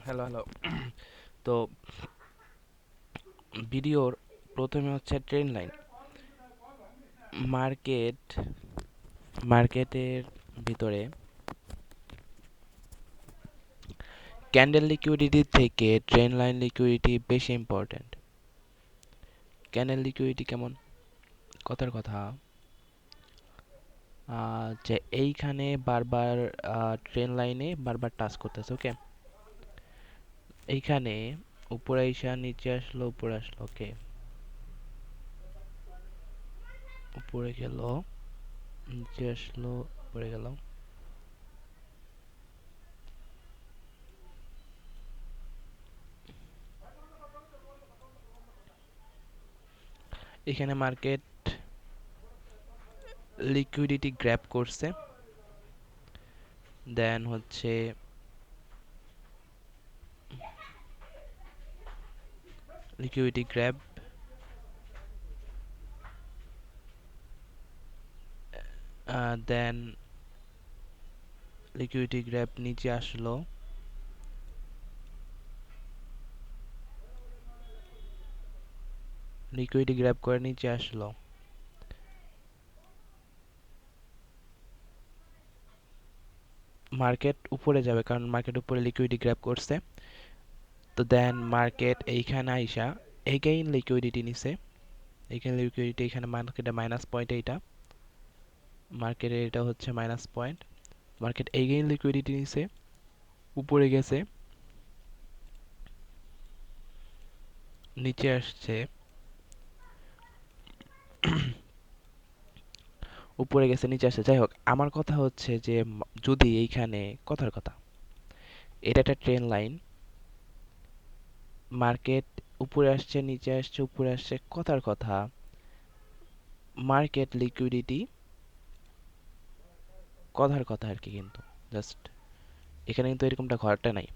Hello hello. তো ভিডিওর প্রথমে হচ্ছে ট্রেন লাইন। মার্কেট মার্কেটের ভিতরে ক্যান্ডেল লিকুইডিটি থেকে ট্রেন লাইন লিকুইডিটি বেশি ইম্পর্ট্যান্ট। ক্যান্ডেল লিকুইডিটি কেমন? কথার কথা, যে এইখানে বারবার ট্রেন লাইনে বারবার টাচ করতেছে। ওকে, এইখানে উপরে আইসা নিচে আসলো, উপরে আসলো। ওকে, উপরে গেল, নিচে আসলো, উপরে গেল। এখানে মার্কেট লিকুইডিটি গ্র্যাব করছে, দেন হচ্ছে লিকুইডিটি গ্র্যাব, দেন লিকুইডিটি গ্র্যাব নিচে আসলো, লিকুইডিটি গ্র্যাব করে নিচে আসলো। মার্কেট উপরে যাবে কারণ মার্কেট উপরে লিকুইডিটি গ্র্যাব করছে। তো দেন মার্কেট এইখানে আইসা এগেইন লিকুইডিটি নিছে। এইখানে লিকুইডিটি, এখানে মার্কেটে মাইনাস পয়েন্ট, এইটা মার্কেটে এটা হচ্ছে minus point. Market again liquidity নিছে, উপরে গেছে, নিচে আসছে, উপরে গেছে, নিচে আসছে। যাই হোক, আমার কথা হচ্ছে যে যদি এইখানে, কথার কথা, এটা একটা ট্রেন লাইন, মার্কেট উপরে আসছে, নিচে আসছে, উপরে আসছে, কথার কথা, মার্কেট লিকুইডিটি, কথার কথা আর কি, কিন্তু জাস্ট এখানে কিন্তু এরকমটা ঘরটা নাই।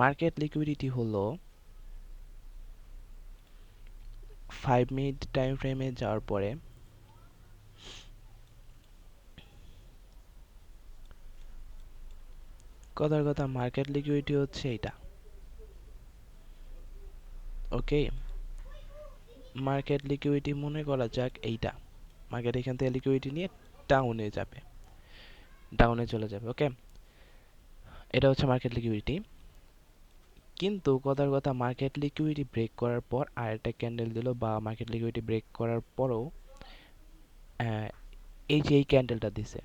মার্কেট লিকুইডিটি হলো 5 মিনিট টাইম ফ্রেমে যাওয়ার পরে কথার কথা, মার্কেট লিকুইডিটি হচ্ছে এইটা। ওকে, মার্কেট লিকুইডিটি মনে করা যাক এইটা। মার্কেট এখান থেকে লিকুইডিটি নিয়ে ডাউনে যাবে, ডাউনে চলে যাবে। ওকে, এটা হচ্ছে মার্কেট লিকুইডিটি। কিন্তু কথার কথা, মার্কেট লিকুইডিটি ব্রেক করার পর আরেকটা ক্যান্ডেল দিল, বা মার্কেট লিকুইডিটি ব্রেক করার পরও এই যে এই ক্যান্ডেলটা দিছে,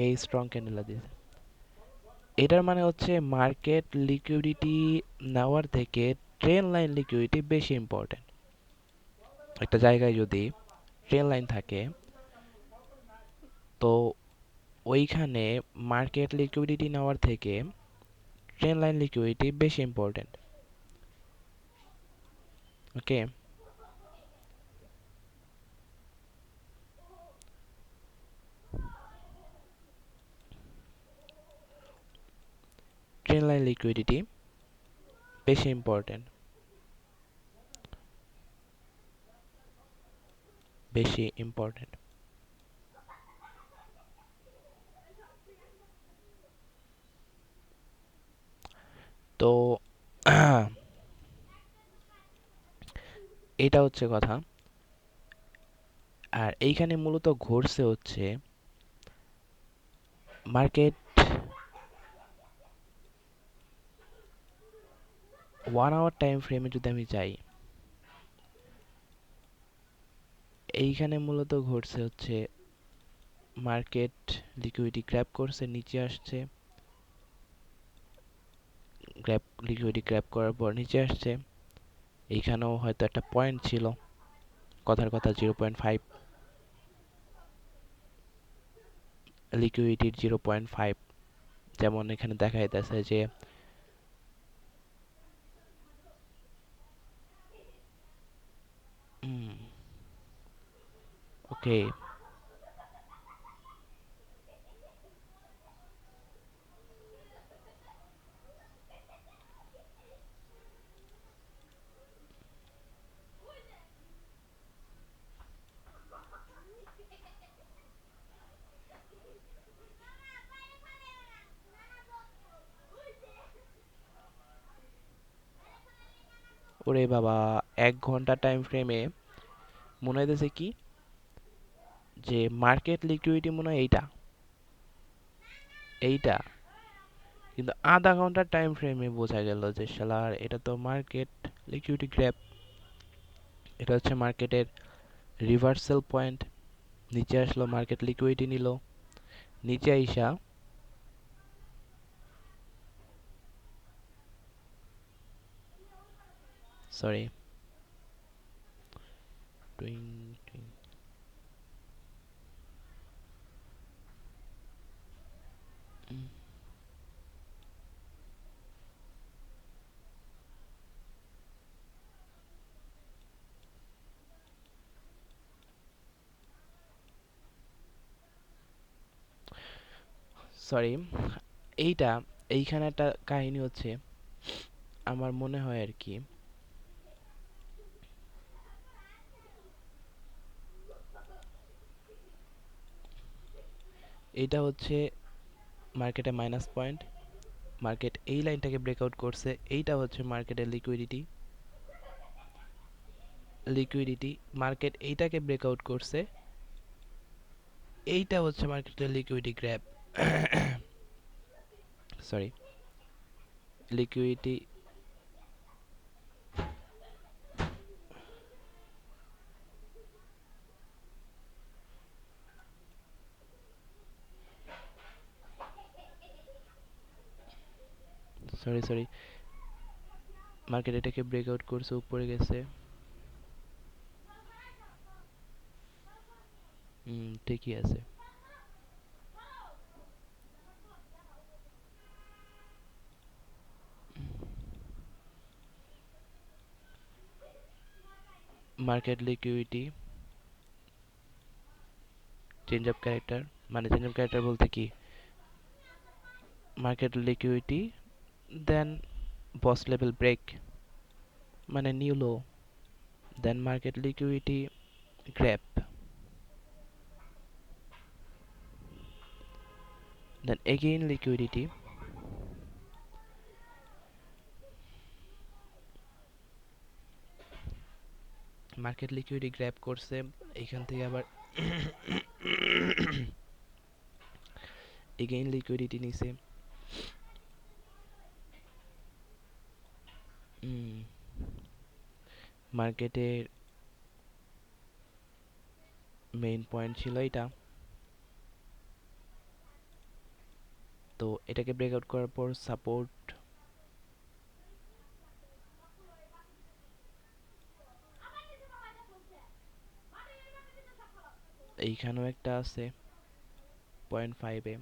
এই স্ট্রং ক্যান্ডেলটা দিছে, এটার মানে হচ্ছে মার্কেট লিকুইডিটি নেওয়ার থেকে ট্রেন লাইন লিকুইডিটি বেশি ইম্পর্টেন্ট। একটা জায়গায় যদি ট্রেন লাইন থাকে, তো ওইখানে মার্কেট লিকুইডিটি নেওয়ার থেকে ট্রেন লাইন লিকুইডিটি বেশি ইম্পর্টেন্ট। ওকে, ট্রেন লাইন লিকুইডিটি বেশি ইম্পর্টেন্ট, বেশি ইম্পর্টেন্ট। তো এটা হচ্ছে কথা। আর এইখানে মূলত ঘটছে হচ্ছে মার্কেট 1 আওয়ার টাইম ফ্রেমে যদি আমি যাই, এইখানে মূলত ঘটছে হচ্ছে মার্কেট লিকুইডিটি গ্র্যাব করছে, নিচে আসছে, লিকুইডিটি গ্র্যাব করার পর নিচে আসছে। এইখানেও হয়তো একটা পয়েন্ট ছিল, কথার কথা 0.5, লিকুইডিটির 0.5, যেমন এখানে দেখা যাচ্ছে যে ওকে, ওরে বাবা, 1 ঘন্টা টাইম ফ্রেমে মনে হইতেছে কি যে মার্কেট লিকুইডিটি মনে হয় এইটা এইটা কিন্তু আধা ঘন্টার টাইম ফ্রেমে বোঝা গেল যে শালার এটা তো মার্কেট লিকুইডিটি গ্র্যাপ। এটা হচ্ছে মার্কেটের রিভার্সাল পয়েন্ট। নিচে আসলো, মার্কেট লিকুইডিটি নিল, নিচে আইসা সরি সরি এইটা এইখানে একটা কাহিনী হচ্ছে আমার মনে হয় আর কি। এইটা হচ্ছে মার্কেটে মাইনাস পয়েন্ট, মার্কেট এই লাইনটাকে ব্রেকআউট করছে, এইটা হচ্ছে মার্কেটের লিকুইডিটি। লিকুইডিটি মার্কেট এইটাকে ব্রেকআউট করছে, এইটা হচ্ছে মার্কেটের liquidity grab. Sorry liquidity sorry sorry market এটাকে ব্রেকআউট করছে, উপরে গেছে। ঠিকই আছে। Market liquidity change of character, মানে চেঞ্জ অফ ক্যারেক্টার বলতে কি, market liquidity then BOS level break মানে new low, then market liquidity grab, then again liquidity, market liquidity grab করছে, এইখান থেকে আবার এগেইন লিকুইডিটি নিছে। মার্কেটের মেইন পয়েন্ট ছিল এটা, তো এটাকে ব্রেকআউট করার পর সাপোর্ট এইখানেও একটা আছে 0.5 এ,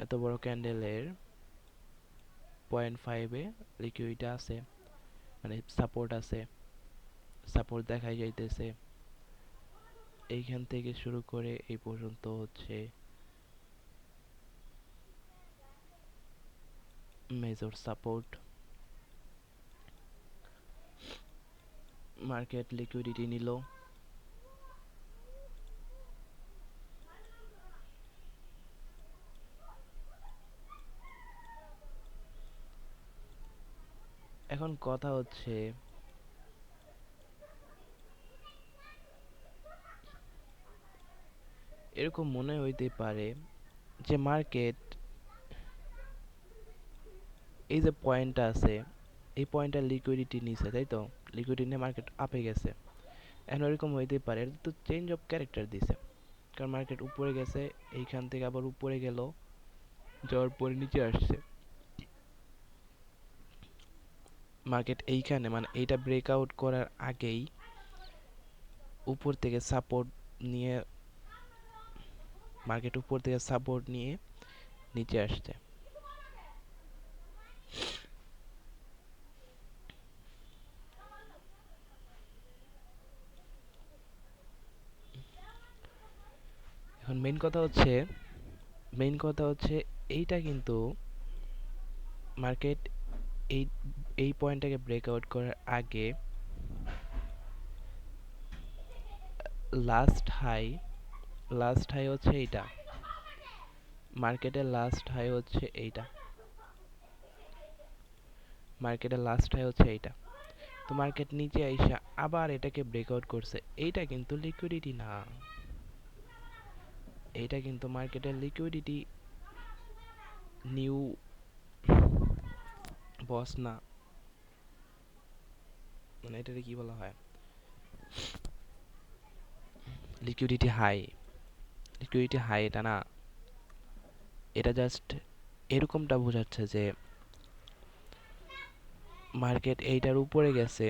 এত বড় ক্যান্ডেলের 0.5 এ লিকুইডিটি আছে, মানে সাপোর্ট আছে, সাপোর্ট দেখাই যাইতেছে। এইখান থেকে শুরু করে এই পর্যন্ত হচ্ছে মেজর সাপোর্ট। মার্কেট লিকুইডিটি নিল, এখন কথা হচ্ছে এরকম মনে হইতে পারে যে মার্কেট এই যে পয়েন্টটা আছে, এই পয়েন্টটা লিকুইডিটি নিছে, তাই তো? লিকুইডিটি নিয়ে মার্কেট আপে গেছে। এখন এরকম হইতে পারে, এটা তো চেঞ্জ অফ ক্যারেক্টার দিছে, কারণ মার্কেট উপরে গেছে, এইখান থেকে আবার উপরে গেল, যাওয়ার পরে নিচে আসছে। মার্কেট এইখানে মানে এইটা ব্রেকআউট করার আগেই উপর থেকে সাপোর্ট নিয়ে, মার্কেট উপর থেকে সাপোর্ট নিয়ে নিচে আসছে। এখন মেইন কথা হচ্ছে এইটা কিন্তু মার্কেট এই এই পয়েন্টটাকে ব্রেকআউট করার আগে লাস্ট হাই লাস্ট হাই হচ্ছে এইটা, মার্কেটের লাস্ট হাই হচ্ছে এইটা, মার্কেটের লাস্ট হাই হচ্ছে এইটা। তো মার্কেট নিচে আইসা আবার এটাকে ব্রেকআউট করছে, এইটা কিন্তু লিকুইডিটি না, এইটা কিন্তু মার্কেটের লিকুইডিটি নিউ বস না, মানে এটাকে কি বলা হয়, লিকুইডিটি হাই, লিকুইডিটি হাই এটা না, এটা জাস্ট এরকমটা বোঝাচ্ছে যে মার্কেট এইটার উপরে গেছে,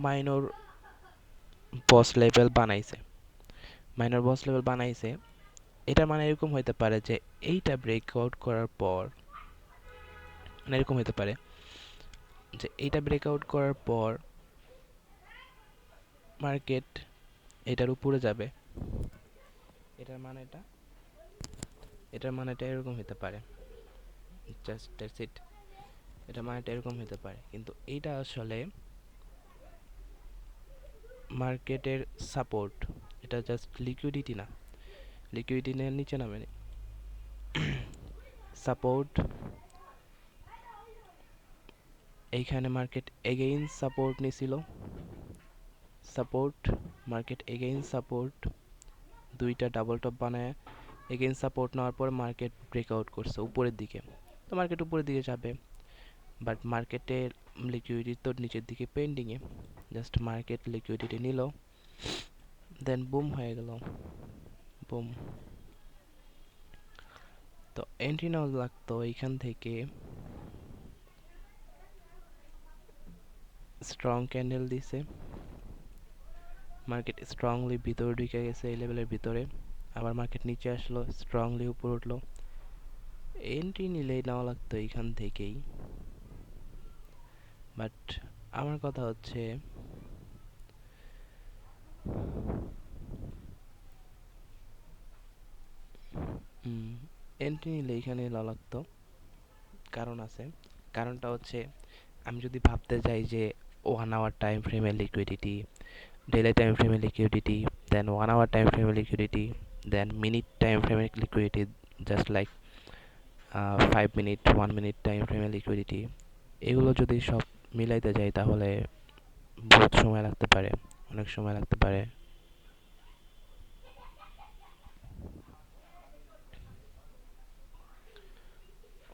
মাইনর বস লেভেল বানাইছে, মাইনর বস লেভেল বানাইছে। এটা মানে এরকম হইতে পারে যে এইটা ব্রেকআউট করার পর, মানে এরকম হইতে পারে যে এইটা ব্রেকআউট করার পর মার্কেট এটার উপরে যাবে, এটার মানেটা, এটার মানেটা এরকম হতে পারে, জাস্ট দ্যাটস ইট, এটা মানেটা এরকম হতে পারে, কিন্তু এইটা আসলে মার্কেটের সাপোর্ট, এটা জাস্ট লিকুইডিটি না, লিকুইডিটি নিচে নামে সাপোর্ট, এইখানে মার্কেট এগেইন সাপোর্ট নিছিল, সাপোর্ট, মার্কেট এগেইন সাপোর্ট, দুইটা ডাবল টপ বানায় এগেইন সাপোর্ট নেওয়ার পর মার্কেট ব্রেকআউট করছে উপরের দিকে, তো মার্কেট উপরের দিকে যাবে, বাট মার্কেটের লিকুইডিটি তো নিচের দিকে পেন্ডিংয়ে, জাস্ট মার্কেট লিকুইডিটি নিল, দেন বুম হয়ে গেল, বুম। তো এন্ট্রি নেওয়া লাগতো এইখান থেকে, স্ট্রং ক্যান্ডেল দিছে, মার্কেট স্ট্রংলি ভিতরে ঢুকে গেছে এই লেভেলের ভিতরে, আবার মার্কেট নিচে আসলো, স্ট্রংলি উপরে উঠলো, এন্ট্রি নিলেই নেওয়া লাগতো এইখান থেকেই, বাট আমার কথা হচ্ছে এন্ট্রি নিলে এইখানে নেওয়া লাগতো, কারণ আছে, কারণটা হচ্ছে আমি যদি ভাবতে যাই যে 1 আওয়ার টাইম ফ্রেমের লিকুইডিটি, ডেইলি টাইম ফ্রেমের লিকুইডিটি, দেন 1 আওয়ার টাইম ফ্রেমের লিকুইডিটি, দেন মিনিট টাইম ফ্রেমের liquidity, just like 5 minute 1 minute time ফ্রেমের লিকুইডিটি, এগুলো যদি সব মিলাইতে যাই তাহলে বহুত সময় লাগতে পারে, অনেক সময় লাগতে পারে,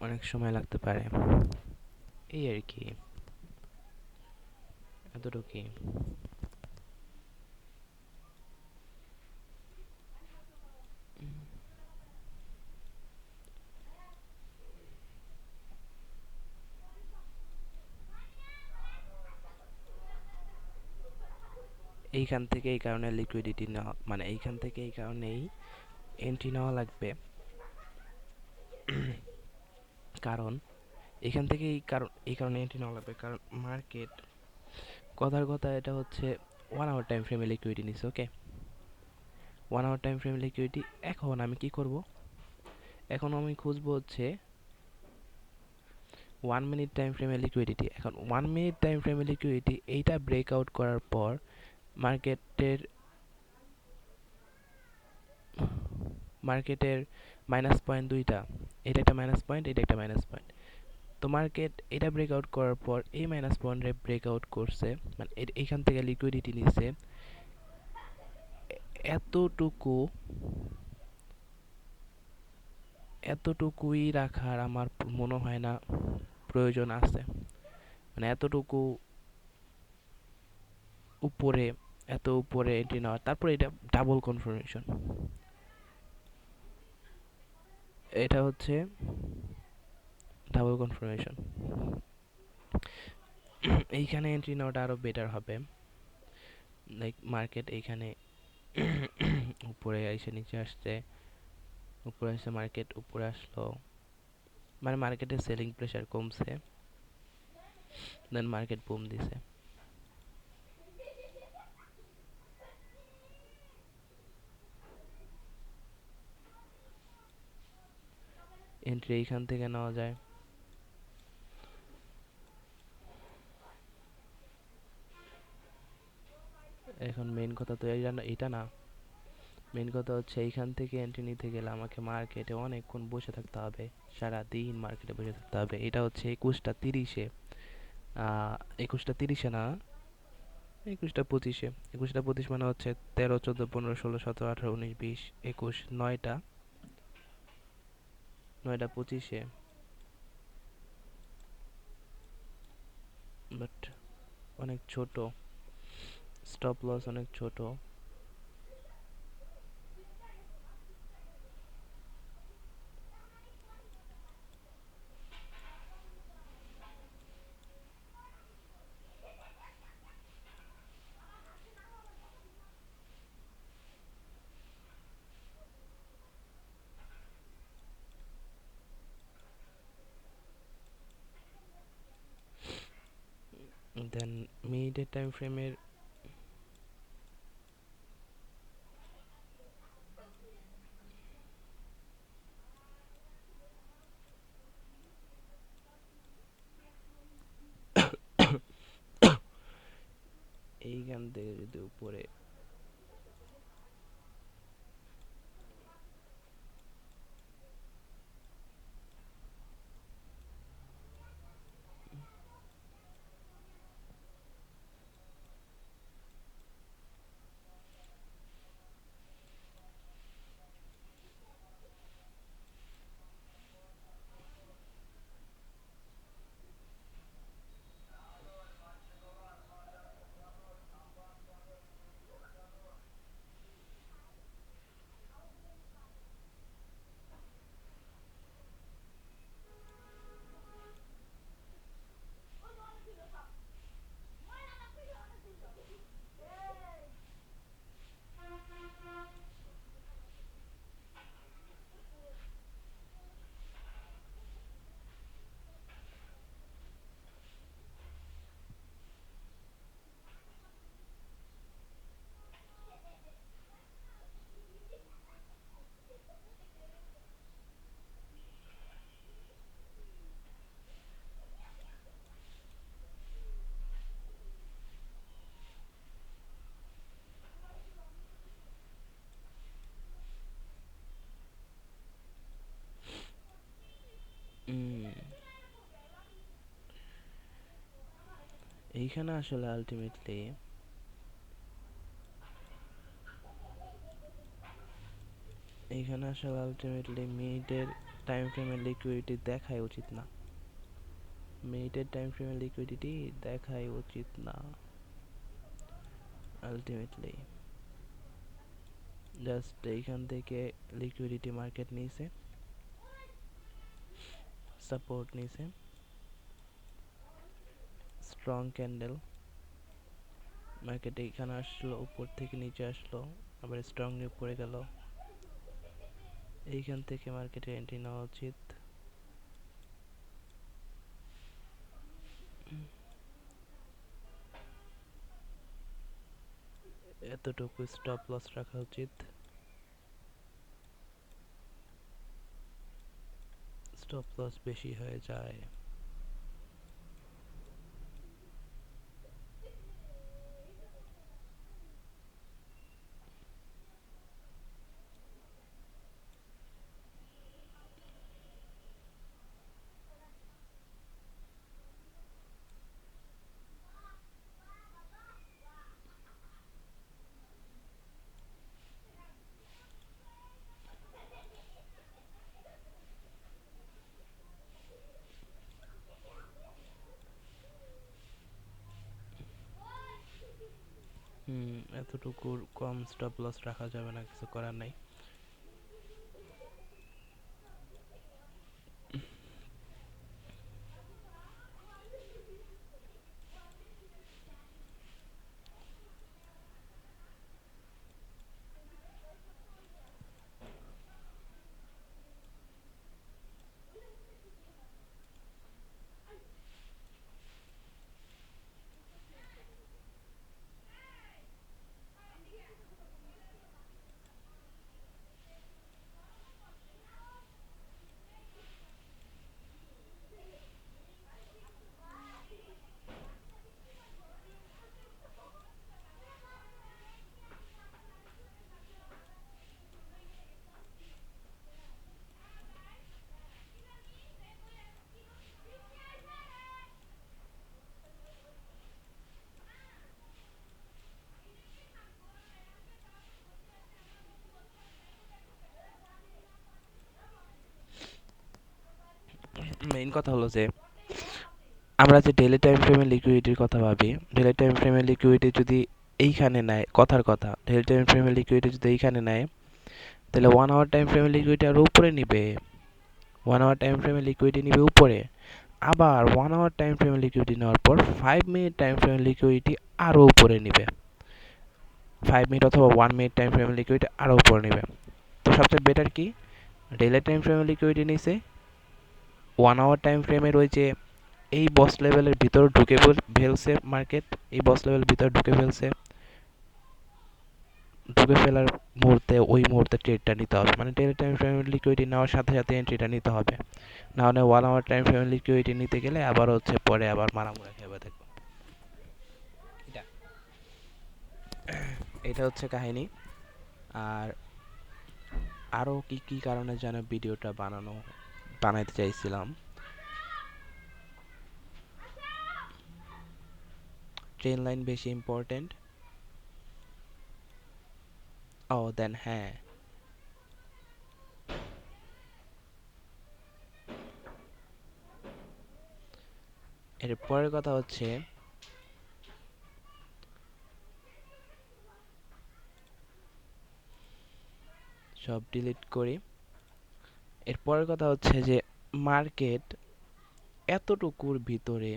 অনেক সময় লাগতে পারে, এই আর কি, এতটুকুই। এইখান থেকে এই কারণে লিকুইডিটি নেওয়া, মানে এইখান থেকে এই কারণেই এন্ট্রি নেওয়া লাগবে, কারণ এখান থেকে এই কারণে এন্ট্রি নেওয়া লাগবে, কারণ মার্কেট, কথার কথা এটা হচ্ছে 1 আওয়ার টাইম ফ্রেমে লিকুইডিটি নিচ্ছে, ওকে, 1 আওয়ার টাইম ফ্রেমে লিকুইডিটি, এখন আমি কি করব, এখন আমি খুঁজবো হচ্ছে 1 মিনিট টাইম ফ্রেমে লিকুইডিটি, এখন 1 মিনিট টাইম ফ্রেমে লিকুইডিটি এইটা ব্রেকআউট করার পর মার্কেটের, মার্কেটের মাইনাস পয়েন্ট দুইটা, এটা একটা মাইনাস পয়েন্ট, এটা একটা মাইনাস পয়েন্ট, তো মার্কেট এটা ব্রেকআউট করার পর এই মাইনাস পয়েন্টে ব্রেকআউট করছে, মানে এইখান থেকে লিকুইডিটি নিচ্ছে, এতটুকু, এতটুকুই রাখার আমার মনে হয় না প্রয়োজন আছে, মানে এতটুকু উপরে, এত উপরে এন্ট্রি নেওয়ার, তারপরে এটা ডাবল কনফার্মেশন, এটা হচ্ছে ডাবল কনফার্মেশন, এইখানে এন্ট্রি নেওয়াটা আরো বেটার হবে, লাইক মার্কেট এইখানে উপরে এসে নিচে আসছে, উপরে এসে মার্কেট উপরে আসলো, মানে মার্কেটের সেলিং প্রেশার কমছে, দেন মার্কেট বুম দিছে, এন্ট্রি এইখান থেকে নেওয়া যায়, এখন মেইন কথা তো এইটা না, মেন কথা হচ্ছে এইখান থেকে এন্ট্রি নিতে গেলে আমাকে মার্কেটে অনেকক্ষণ বসে থাকতে হবে, সারাদিন মার্কেটে বসে থাকতে হবে। এটা হচ্ছে 21টা 30-এ, 21টা 30-এ না, 21টা 25-এ। 21টা 25 মানে হচ্ছে 13, 14, 15, 16, 17, 18, 19, 20, 21, 9টা 25-এ। বাট অনেক ছোট, স্টপ লস অনেক ছোট। দেন মিনিটের টাইম ফ্রেমের এইখান থেকে যদি উপরে এইখানে আসলে আলটিমেটলি মিনিটের টাইম ফ্রেমের লিকুইডিটি দেখাই উচিত না। মিনিটের টাইম ফ্রেমের লিকুইডিটি দেখাই উচিত না আলটিমেটলি। জাস্ট এইখান থেকে লিকুইডিটি মার্কেট নিয়েছে, সাপোর্ট নিয়েছে, স্ট্রং ক্যান্ডেল, মার্কেট এইখানে আসলো, উপর থেকে নিচে আসলো, আবার স্ট্রংলি উপরে গেল। এইখান থেকে মার্কেটে এন্ট্রি নেওয়া উচিত। এতটুকু স্টপ লস রাখা উচিত। স্টপ লস বেশি হয়ে যায়। এতটুকু কম স্টপ লস রাখা যাবে না, কিছু করার নাই। মেইন কথা হলো যে আমরা যে ডেইলি টাইম ফ্রেমে লিকুইডিটির কথা ভাবি, ডেইলি টাইম ফ্রেমে লিকুইডিটি যদি এইখানে নেয়, কথার কথা ডেইলি টাইম ফ্রেমে লিকুইডিটি যদি এইখানে নেয়, তাহলে 1 আওয়ার টাইম ফ্রেমে লিকুইডিটি আরও উপরে নিবে। 1 আওয়ার টাইম ফ্রেমে লিকুইডিটি নিবে উপরে, আবার 1 আওয়ার টাইম ফ্রেমে লিকুইডিটি নেওয়ার পর 5 মিনিট টাইম ফ্রেমে লিকুইডিটি আরও উপরে নিবে। 5 মিনিট অথবা 1 মিনিট টাইম ফ্রেমে লিকুইডিটি আরও উপরে নিবে। তো সবচেয়ে বেটার কি, ডেইলি টাইম ফ্রেমে লিকুইডিটি নিছে, 1 আওয়ার টাইম ফ্রেমের ওই যে এই বস লেভেলের ভিতর ঢুকে ফেলছে মার্কেট, এই বস লেভেলের ভিতর ঢুকে ফেলছে, ঢুকে ফেলার মুহূর্তে ওই মুহূর্তে ট্রেডটা নিতে হবে, মানে ডেইলি টাইম ফ্রেমের লিকুইডিটি নেওয়ার সাথে সাথে এন্ট্রিটা নিতে হবে। না হলে 1 আওয়ার টাইম ফ্রেমের লিকুইডিটি নিতে গেলে আবার হচ্ছে পরে আবার মারামারি খেয়ে দেখবো। এটা এটা হচ্ছে কাহিনী। আর আরও কি কি কারণে যেন ভিডিওটা বানাইতে চাইছিলাম। ট্রেন লাইন বেশি ইম্পর্টেন্ট। ও দেন হ্যাঁ, এর পরের কথা হচ্ছে সব ডিলিট করি। এর পরের কথা হচ্ছে যে মার্কেট এতটুকুর ভিতরে,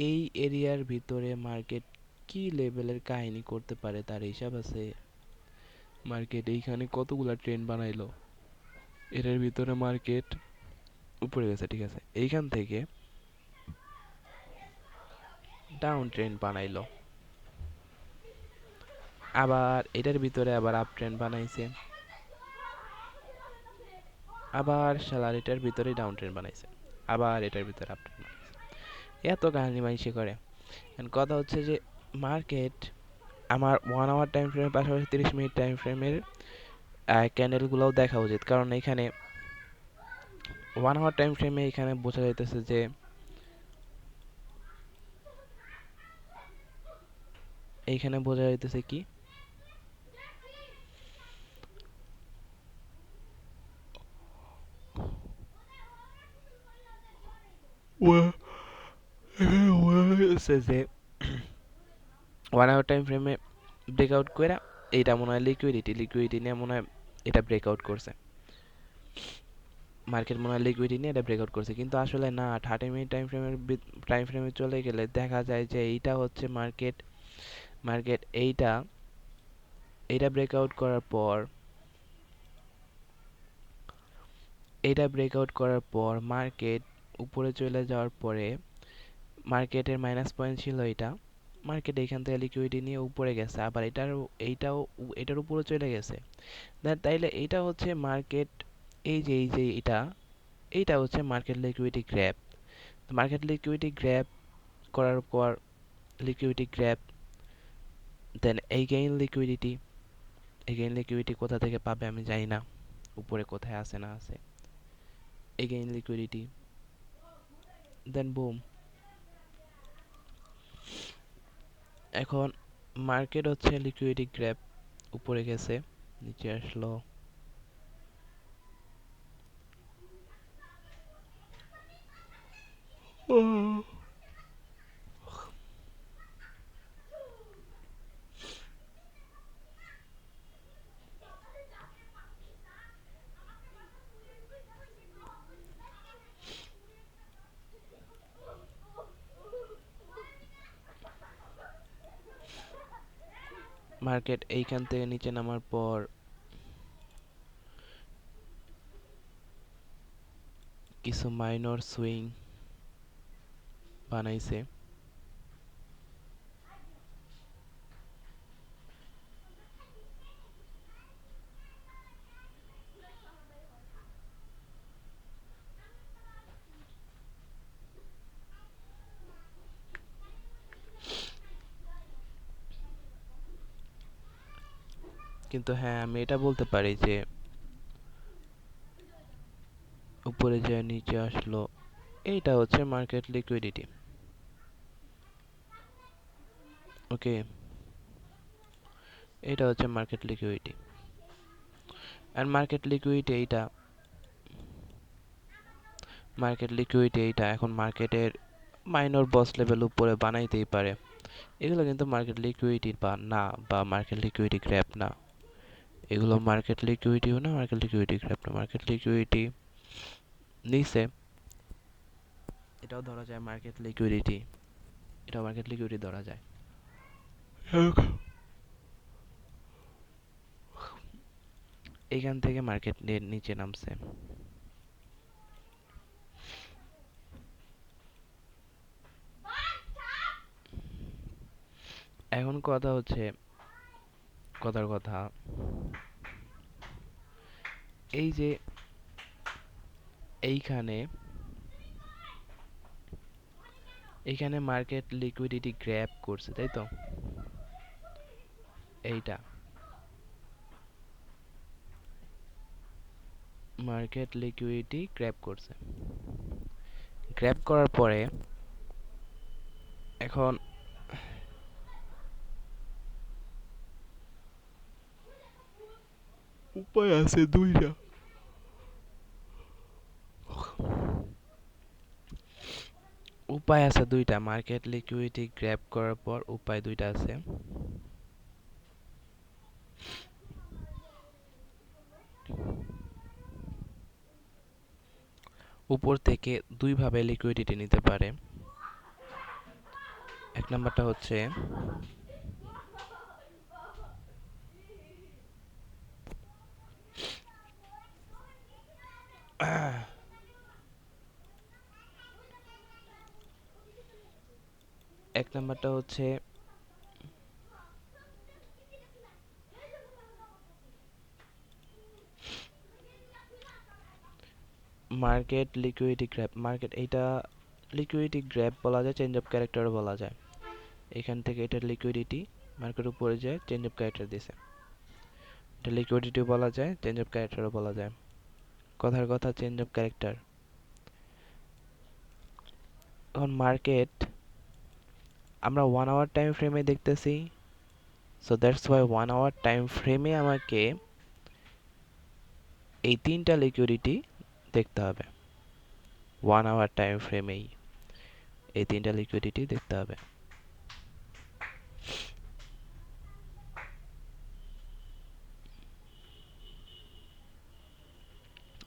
এই এরিয়ার ভিতরে মার্কেট কি লেভেলের কাহিনী করতে পারে তার হিসাব আছে। মার্কেট এইখানে কতগুলা ট্রেন বানাইলো, এর ভিতরে মার্কেট উপরে গেছে, ঠিক আছে, এইখান থেকে ডাউন ট্রেন বানাইলো, আবার এটার ভিতরে আবার আপ ট্রেন বানাইছে, আবার শালার এটার ভিতরে ডাউন ট্রেন বানাইছে, আবার এটার ভিতরে আপ ট্রেন বানাইছে। এত কাহিনী মাইসে করে। কথা হচ্ছে যে মার্কেট আমার 1 আওয়ার টাইম ফ্রেমের পাশাপাশি 30 মিনিট টাইম ফ্রেমের ক্যান্ডেলগুলোও দেখা উচিত, কারণ এখানে 1 আওয়ার টাইম ফ্রেমে এখানে বোঝা যাইতেছে যে এইখানে বোঝা যাইতেছে কি, যে 1 আওয়ার টাইম ফ্রেমে ব্রেকআউট করে এইটা মনে হয় লিকুইডিটি নিয়ে মনে হয় এটা ব্রেকআউট করছে, মার্কেট মনে হয় লিকুইডিটি নিয়ে এটা ব্রেকআউট করছে, কিন্তু আসলে না, 30 মিনিট টাইম ফ্রেমে চলে গেলে দেখা যায় যে এইটা হচ্ছে মার্কেট, এইটা এইটা ব্রেকআউট করার পর, মার্কেট উপরে চলে যাওয়ার পরে মার্কেটের মাইনাস পয়েন্ট ছিল এটা, মার্কেট এখান থেকে লিকুইডিটি নিয়ে উপরে গেছে, আবার এটার উপরে চলে গেছে। তাইলে এটা হচ্ছে মার্কেট, এই যে এইটা হচ্ছে market liquidity grab. Market liquidity grab করার পর liquidity grab, then again liquidity কোথা থেকে পাবে আমি জানি না, উপরে কোথায় আছে না আছে, এগেইন লিকুইডিটি, দেন বুম। এখন মার্কেট হচ্ছে লিকুইডিটি গ্র্যাব, উপরে গেছে, নিচে আসলো, মার্কেট এইখান থেকে নিচে নামার পর কিছু মাইনর সুইং বানাইছে, কিন্তু হ্যাঁ আমি এটা বলতে পারি যে উপরে যে নিচে আসলো, এইটা হচ্ছে মার্কেট লিকুইডিটি। ওকে, এটা হচ্ছে মার্কেট লিকুইডিটি। আর মার্কেট লিকুইডিটি এইটা মার্কেট লিকুইডিটি এইটা এখন মার্কেটের মাইনর বস লেভেল উপরে বানাইতেই পারে। এগুলো কিন্তু মার্কেট লিকুইডিটি বা না, বা মার্কেট লিকুইডিটি গ্র্যাপ না। এগুলো মার্কেট লিকুইডিটিও না, মার্কেট লিকুইডিটি গ্র্যাপ না। মার্কেট লিকুইডিটি নিচে এটাও ধরা যায় মার্কেট লিকুইডিটি, এটাও মার্কেট লিকুইডিটি ধরা যায়। এখান থেকে মার্কেট নিচে নামছে। এখন কথা হচ্ছে, কথার কথা, এই যে এইখানে এইখানে মার্কেট লিকুইডিটি গ্র্যাব করছে, তাই তো? এইটা মার্কেট লিকুইডিটি গ্র্যাব করছে। গ্র্যাব করার পরে এখন উপায় আছে দুইটা। উপায় আছে দুইটা। মার্কেট লিকুইডিটি গ্র্যাব করার পর উপায় দুইটা আছে। উপর থেকে দুইভাবে লিকুইডিটি নিতে পারে। এক নাম্বারটা হচ্ছে এক নাম্বারটা হচ্ছে মার্কেট লিকুইডিটি গ্র্যাব। মার্কেট এইটা লিকুইডিটি গ্র্যাব বলা যায়, চেঞ্জ অফ ক্যারেক্টারও বলা যায়। এখান থেকে এটার লিকুইডিটি মার্কেট উপরে যায়, চেঞ্জ অফ ক্যারেক্টার দিছে। এটা লিকুইডিটিও বলা যায়, চেঞ্জ অফ ক্যারেক্টারও বলা যায়। কথার কথা চেঞ্জ অফ ক্যারেক্টার। এখন মার্কেট আমরা 1 আওয়ার টাইম ফ্রেমে দেখতেছি, so that's why 1 hour time ফ্রেমে আমাকে এই তিনটা লিকুইডিটি দেখতে হবে। 1 আওয়ার টাইম ফ্রেমেই এই তিনটা লিকুইডিটি দেখতে হবে।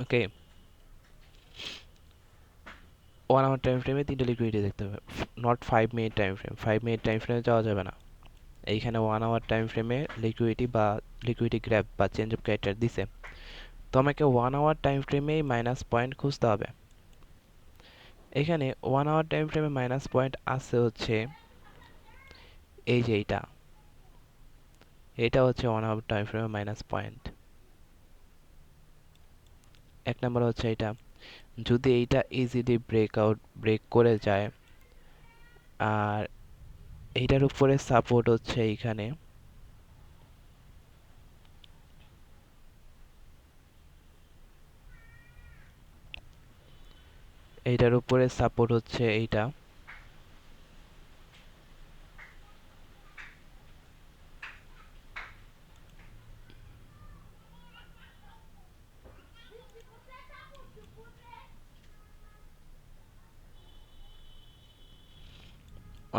ওকে, 1 আওয়ার টাইম ফ্রেমে তিনটা লিকুইডিটি দেখতে হবে, not 5 minute time frame. 5 minute time ফ্রেমে যাওয়া যাবে না। এইখানে 1 আওয়ার টাইম ফ্রেমে লিকুইডিটি বা লিকুইডিটি গ্র্যাব বা চেঞ্জ অফ ক্যারেক্টার দিছে, তো আমাকে 1 আওয়ার টাইম ফ্রেমেই মাইনাস পয়েন্ট খুঁজতে হবে। এখানে 1 আওয়ার টাইম ফ্রেমে মাইনাস পয়েন্ট আছে হচ্ছে এই যে এইটা, এটা হচ্ছে 1 আওয়ার টাইম ফ্রেমে মাইনাস পয়েন্ট। এক নাম্বার হচ্ছে এটা, যদি এইটা ইজিলি ব্রেক করে যায়, আর এইটার উপরে সাপোর্ট হচ্ছে এইখানে, এইটার উপরে সাপোর্ট হচ্ছে এইটা,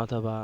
অথবা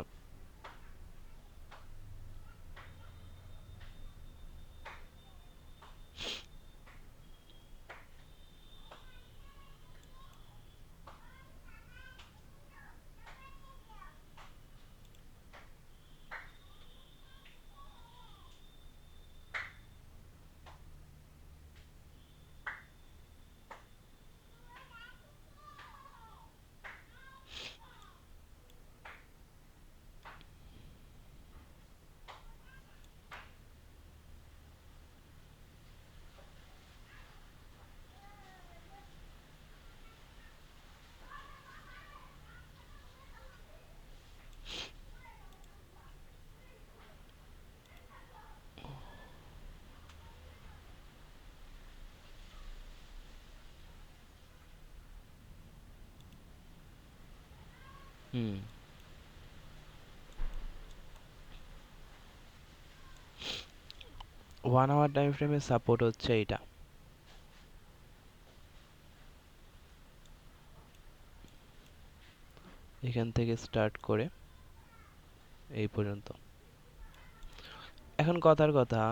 হুম 1 আওয়ার টাইম ফ্রেমে সাপোর্ট হচ্ছে এইটা। এখান থেকে স্টার্ট করে এই পর্যন্ত। এখন কথার কথা,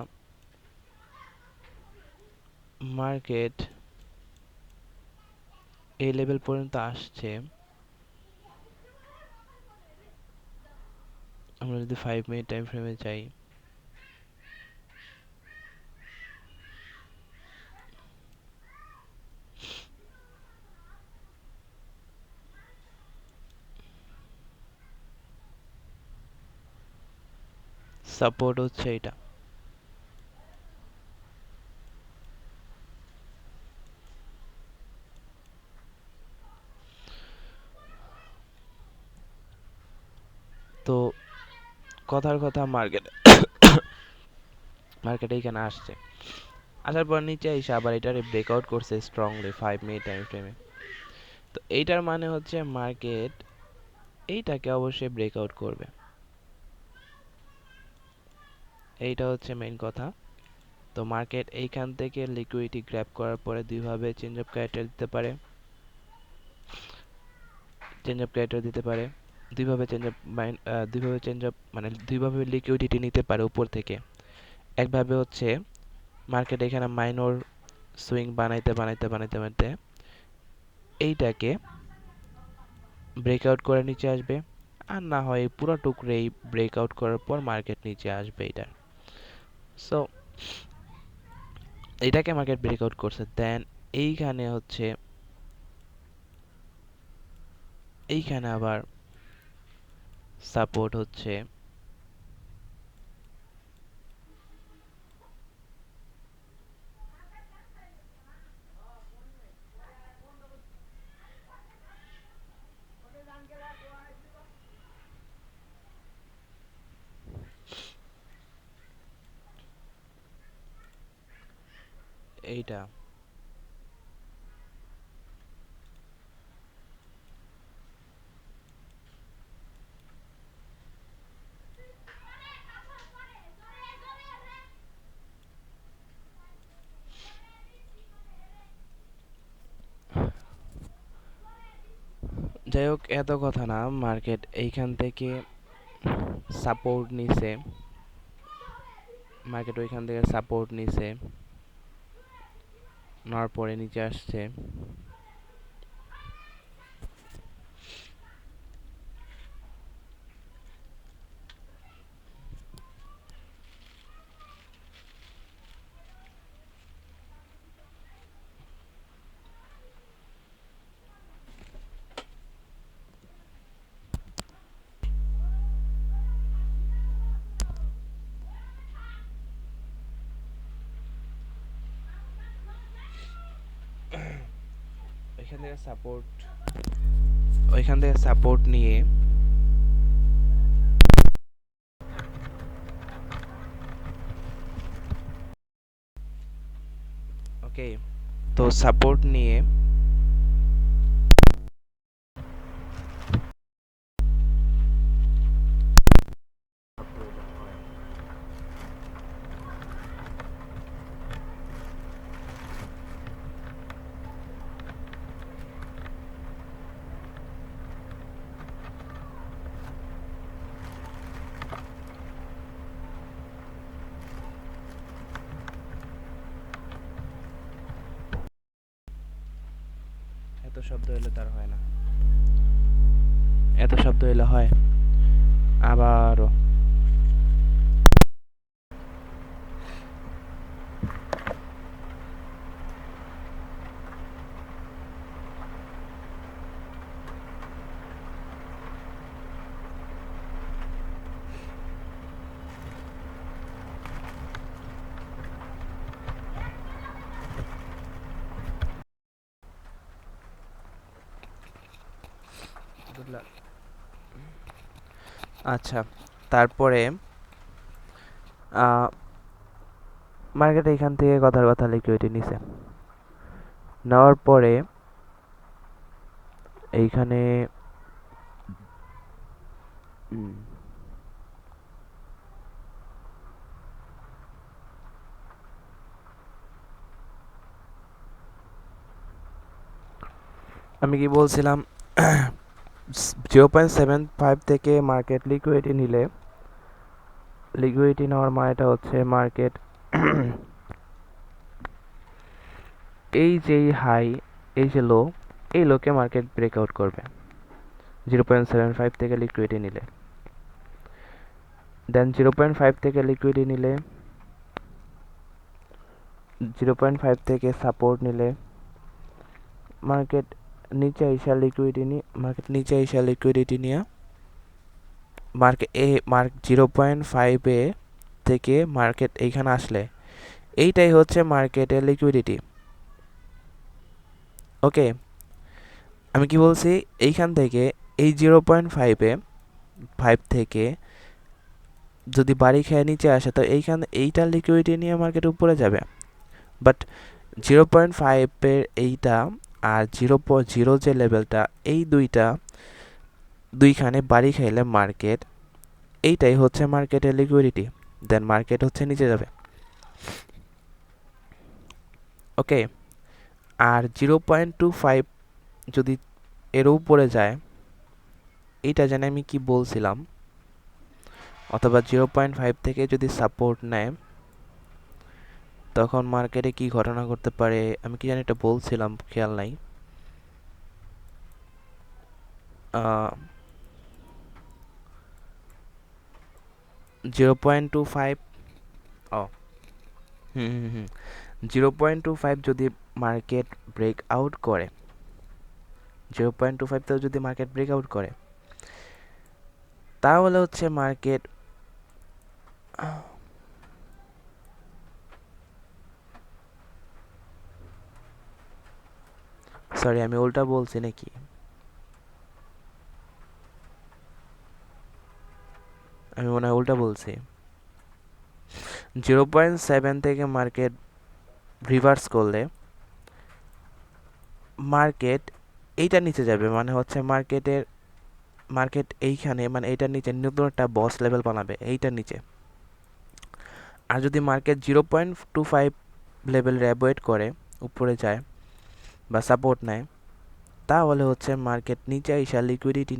মার্কেট এই লেভেল পর্যন্ত আসছে, আমরা যদি 5 মিনিট টাইম ফ্রেমে যাই, সাপোর্ট হচ্ছে এটা। তো কথার কথা, মার্কেট এইখানে আসছে, আসার পর নিচে এসে আবার এটারে ব্রেকআউট করছে স্ট্রংলি 5 মিনিট টাইম ফ্রেমে। তো এইটার মানে হচ্ছে মার্কেট এইটাকে অবশ্যই ব্রেকআউট করবে, এইটা হচ্ছে মেইন কথা। তো মার্কেট এইখান থেকে লিকুইডিটি গ্র্যাব করার পরে দুইভাবে চেঞ্জ অফ ক্যারেক্টার দিতে পারে, দুইভাবে লিকুইডিটি নিতে পারে উপর থেকে। একভাবে হচ্ছে মার্কেট এখানে মাইনর সুইং বানাইতে বানাইতে বানাইতে বানাইতে এইটাকে ব্রেকআউট করে নিচে আসবে, আর না হয় পুরো টুকরেই ব্রেকআউট করার পর মার্কেট নিচে আসবে এটা। সো এটাকে মার্কেট ব্রেকআউট করছে, দেন এইখানে হচ্ছে এইখানে আবার সাপোর্ট হচ্ছে এইটা। যাই হোক, এত কথা না, মার্কেট এইখান থেকে সাপোর্ট নিছে, মার্কেট ওইখান থেকে সাপোর্ট নিছে, নেওয়ার পরে নিচে আসছে। ওইখান থেকে সাপোর্ট নিয়ে ওকে, তো সাপোর্ট নিয়ে এত শব্দ হলে তার হয় না, এত শব্দ হলে হয় আবারও। আচ্ছা, তারপরে মার্কেট এইখান থেকে কথার কথা লিকুইডিটি নিছে, নেওয়ার পরে এইখানে আমি কি বলছিলাম, 0.75 থেকে মার্কেট লিকুইডিটি নিলে, লিকুইডিটি নেওয়ার মানেটা হচ্ছে মার্কেট এই যে হাই, এই যে লো, এই লোকে মার্কেট ব্রেকআউট করবে 0.75 থেকে লিকুইডিটি নিলে। দেন 0.5 থেকে লিকুইডিটি নিলে, 0.5 থেকে সাপোর্ট নিলে মার্কেট নিচে আইসা লিকুইডিটি নিয়ে মার্কেট 0.5 থেকে মার্কেট এইখানে আসলে এইটাই হচ্ছে মার্কেটের লিকুইডিটি। ওকে, আমি কি বলছি, এইখান থেকে এই 0.5 থেকে যদি বাড়ি খেয়ে নিচে আসে তো এইটার লিকুইডিটি নিয়ে মার্কেট উপরে যাবে। বাট 0.5 এইটা আর 0.0 যে লেভেলটা, এই দুইখানে বাড়ি খাইলে মার্কেট, এইটাই হচ্ছে মার্কেটের লিকুইডিটি, দেন মার্কেট হচ্ছে নিচে যাবে। ওকে, আর 0.25 যদি এর উপরে যায়, এইটা জানি আমি কি বলছিলাম, অথবা 0.5 থেকে যদি সাপোর্ট নেয় তখন মার্কেটে কি ঘটনা ঘটতে পারে, আমি কি জানি এটা বলছিলাম, খেয়াল নাই। 0.25, ও হুম হুম হুম 0.25 যদি মার্কেট ব্রেক আউট করে, 0.25 তেও যদি মার্কেট ব্রেক আউট করে, তাহলে হচ্ছে মার্কেট সরি আমি উল্টা বলছি নাকি, আমি মনে হয় উল্টা বলছি। 0.7 থেকে মার্কেট রিভার্স করলে মার্কেট এইটা নিচে যাবে, মানে হচ্ছে মার্কেট এইখানে, মানে এইটার নিচে নতুন একটা বস লেভেল বানাবে এইটার নিচে। আর যদি মার্কেট 0.25 লেভেল অ্যাভয়েড করে উপরে যায় বা সাপোর্ট নেয়, তাহলে হচ্ছে মার্কেট নিচে লিকুইডিটি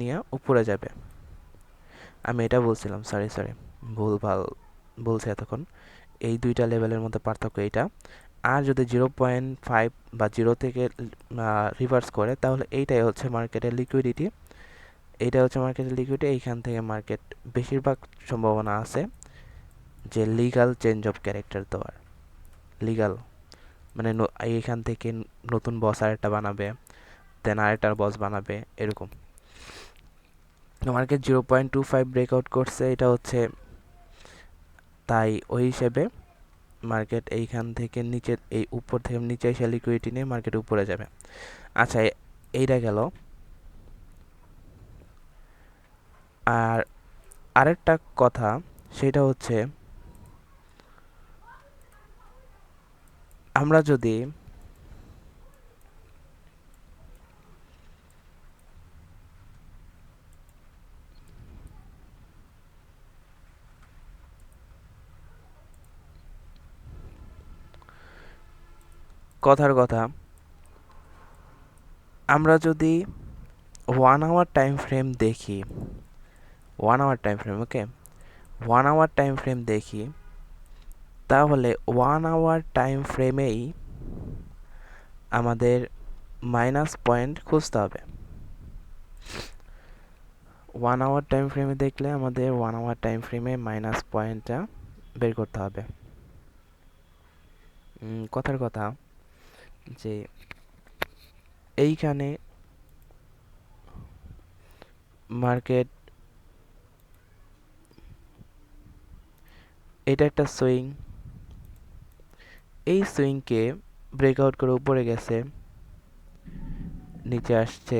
নিয়ে উপরে যাবে। আমি এটা বলছিলাম, সরি ভুলভাল বলছি এতক্ষণ। এই দুইটা লেভেলের মধ্যে পার্থক্য এইটা। আর যদি 0.5 বা 0 থেকে রিভার্স করে, তাহলে এইটাই হচ্ছে মার্কেটের লিকুইডিটি। এইখান থেকে মার্কেট বেশিরভাগ সম্ভাবনা আছে যে লিগাল চেঞ্জ অফ ক্যারেক্টার দেওয়ার। লিগাল মানে এইখান থেকে নতুন বস আরেকটা বানাবে, দেন আরেকটার বস বানাবে, এরকম। মার্কেট 0.25 ব্রেকআউট করছে, এটা হচ্ছে তাই ওই হিসেবে মার্কেট এইখান থেকে নিচে, এই উপর থেকে নিচে এসে লিকুইডিটি নিয়ে মার্কেট উপরে যাবে। আচ্ছা, এইটা গেল। আর আরেকটা কথা, সেটা হচ্ছে আমরা যদি কথার কথা, আমরা যদি 1 আওয়ার টাইম ফ্রেম দেখি, 1 আওয়ার টাইম ফ্রেম, ওকে, 1 আওয়ার টাইম ফ্রেম দেখি, তাহলে 1 আওয়ার টাইম ফ্রেমেই আমাদের মাইনাস পয়েন্ট খুঁজতে হবে। 1 আওয়ার টাইম ফ্রেমে দেখলে আমাদের 1 আওয়ার টাইম ফ্রেমে মাইনাস পয়েন্টটা বের করতে হবে। কথার কথা যে এইখানে মার্কেট, এটা একটা সুইং, এই সুইংকে ব্রেকআউট করে উপরে গেছে, নিচে আসছে,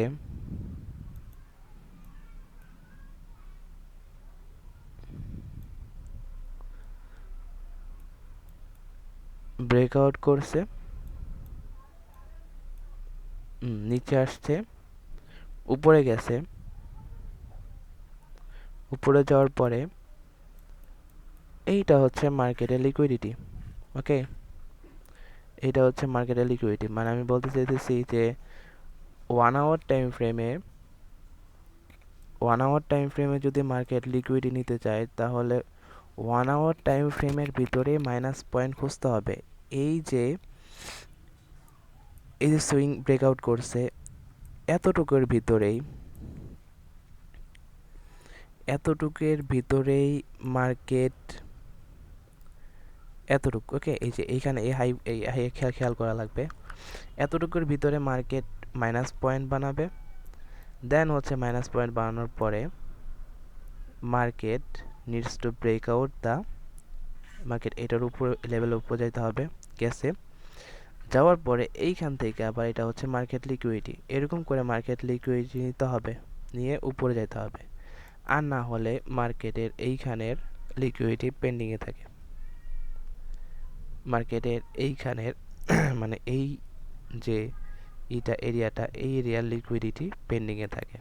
ব্রেকআউট করছে, নিচে আসছে, উপরে গেছে, উপরে যাওয়ার পরে এইটা হচ্ছে মার্কেটের লিকুইডিটি। ওকে, এটা হচ্ছে মার্কেটের লিকুইডিটি, মানে আমি বলতে চাইতেছি যে ওয়ান আওয়ার টাইম ফ্রেমে যদি মার্কেট লিকুইডিটি নিতে চায় তাহলে 1 আওয়ার টাইম ফ্রেমের ভিতরে মাইনাস পয়েন্ট খুঁজতে হবে। এই যে সুইং ব্রেকআউট করছে এতটুকুর ভিতরেই মার্কেট এতটুকু, ওকে, এই যে এইখানে এই হাই খেয়াল করা লাগবে। এতটুকুর ভিতরে মার্কেট মাইনাস পয়েন্ট বানাবে, দেন হচ্ছে মাইনাস পয়েন্ট বানানোর পরে market needs to break out the market এটার উপর লেভেলের উপর যাইতে হবে, গেছে। যাওয়ার পরে এইখান থেকে আবার এটা হচ্ছে মার্কেট লিকুইডিটি, এরকম করে মার্কেট লিকুইডিটি নিতে হবে, নিয়ে উপরে যেতে হবে। আর না হলে মার্কেটের এইখানের লিকুইডিটি পেন্ডিংয়ে থাকে, মার্কেটের এইখানের মানে এই যে এরিয়াটা, এই এরিয়ার লিকুইডিটি পেন্ডিংয়ে থাকে।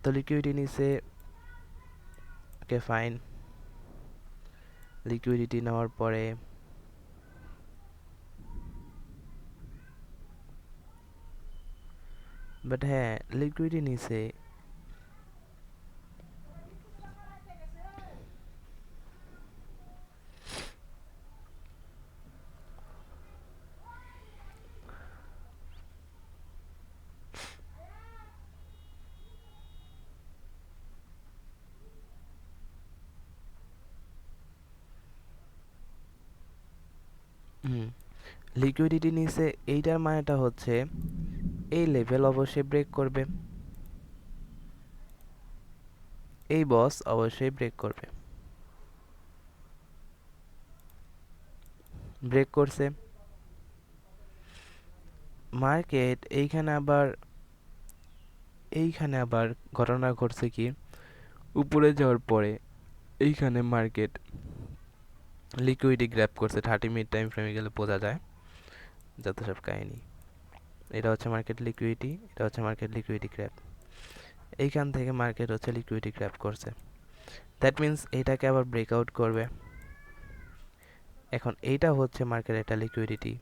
তো লিকুইডিটি নিচে, ওকে ফাইন। লিকুইডিটি নেওয়ার পরে বাট হ্যাঁ, লিকুইডিটি নিচে লিকুইডিটি নিচে, এইটার মানেটা হচ্ছে এই লেভেল অবশ্যই ব্রেক করবে, এই বস অবশ্যই ব্রেক করবে। ব্রেক করছে মার্কেট, এইখানে আবার ঘটনা ঘটছে কি, উপরে যাওয়ার পরে এইখানে মার্কেট লিকুইডিটি গ্র্যাব করছে। 30 মিনিট টাইম ফ্রেমে গেলে বোঝা যায় যত সব কাহিনী। এটা হচ্ছে মার্কেট লিকুইডিটি, এটা হচ্ছে মার্কেট লিকুইডিটি গ্র্যাব। এইখান থেকে মার্কেট হচ্ছে লিকুইডিটি গ্র্যাব করছে, দ্যাট মিন্স এইটাকে আবার ব্রেকআউট করবে। এখন এইটা হচ্ছে মার্কেট, এটা লিকুইডিটি।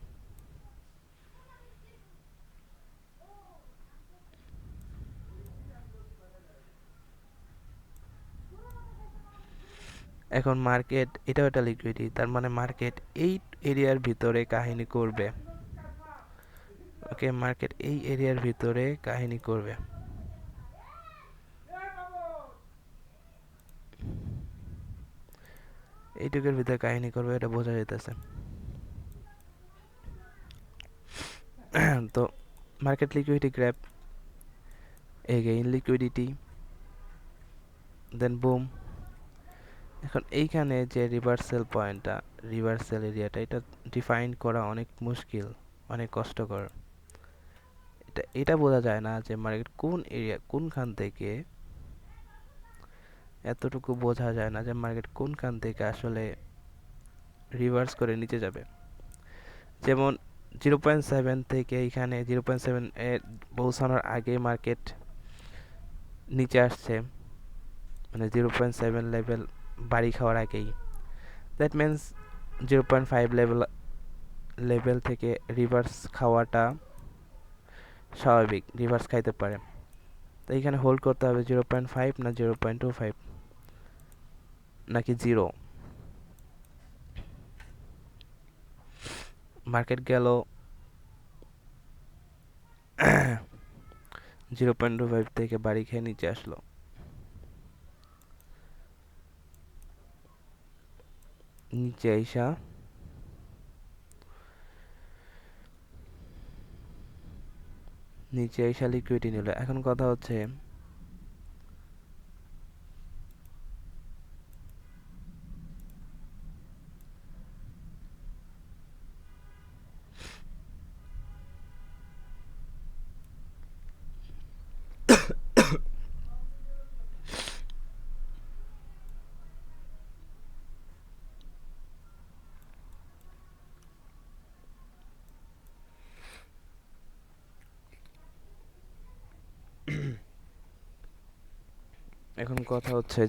এখন মার্কেট, এটাও একটা লিকুইডিটি, তার মানে মার্কেট এই এরিয়ার ভিতরে কাহিনী করবে। ওকে, মার্কেট এই এরিয়ার ভিতরে কাহিনী করবে। এইটুকুর ভিতরে কাহিনী করবে, এটা বোঝা যাইতেছে। তো market liquidity grab, again liquidity, then boom. এখন এইখানে যে রিভার্সাল পয়েন্টটা, রিভার্সাল এরিয়াটা, এটা ডিফাইন করা অনেক মুশকিল, অনেক কষ্টকর। এটা বোঝা যায় না যে মার্কেট কোন এরিয়া, কোনখান থেকে, এতটুকু বোঝা যায় না যে মার্কেট কোনখান থেকে আসলে রিভার্স করে নিচে যাবে। যেমন 0.7 থেকে এইখানে 0.7 এ পৌঁছানোর আগে মার্কেট নিচে আসছে, মানে 0.7 লেভেল বাড়ি খাওয়ার আগেই। দ্যাট মিন্স 0.5 লেভেল থেকে রিভার্স খাওয়াটা স্বাভাবিক, রিভার্স খাইতে পারে। তো এইখানে হোল্ড করতে হবে 0.5 না 0.25 নাকি 0। মার্কেট গেল 0.25 থেকে বাড়ি খেয়ে নিচে আসলো, নিচে আইসা লিকুইডিটি নিল। এখন কথা হচ্ছে